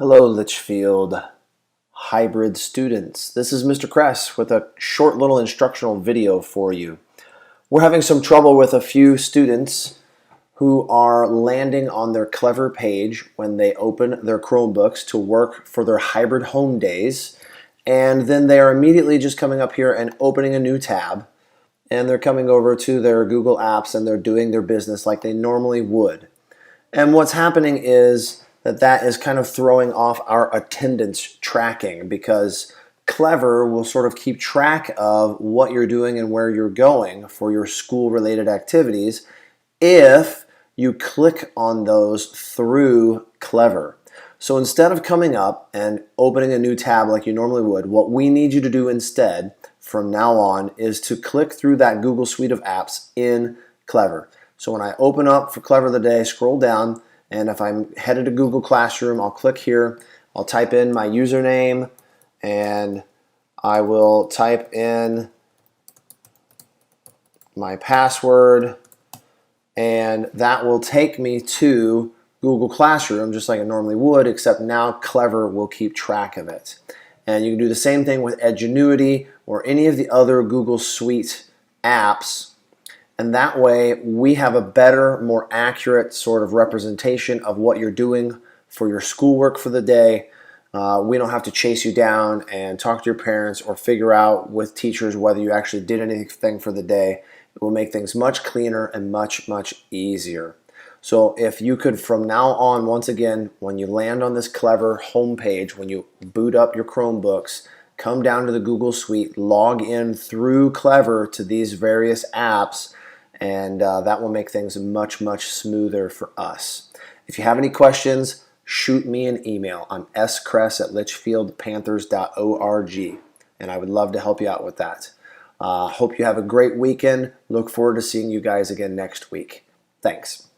Hello, Litchfield hybrid students. This is Mr. Cress with a short little instructional video for you. We're having some trouble with a few students who are landing on their Clever page when they open their Chromebooks to work for their hybrid home days, and then they are immediately just coming up here and opening a new tab, and they're coming over to their Google Apps and they're doing their business like they normally would. And what's happening is that is kind of throwing off our attendance tracking, because Clever will sort of keep track of what you're doing and where you're going for your school-related activities if you click on those through Clever. So instead of coming up and opening a new tab like you normally would, what we need you to do instead from now on is to click through that Google Suite of apps in Clever. So when I open up for Clever today, scroll down, and if I'm headed to Google Classroom, I'll click here, I'll type in my username, and I will type in my password, and that will take me to Google Classroom just like it normally would, except now Clever will keep track of it. And you can do the same thing with Edgenuity or any of the other Google Suite apps. And that way we have a better, more accurate sort of representation of what you're doing for your schoolwork for the day. We don't have to chase you down and talk to your parents or figure out with teachers whether you actually did anything for the day. It will make things much cleaner and much, much easier. So if you could from now on, once again, when you land on this Clever homepage, when you boot up your Chromebooks, come down to the Google Suite, log in through Clever to these various apps, and that will make things much, much smoother for us. If you have any questions, shoot me an email. I'm scress@litchfieldpanthers.org, and I would love to help you out with that. Hope you have a great weekend. Look forward to seeing you guys again next week. Thanks.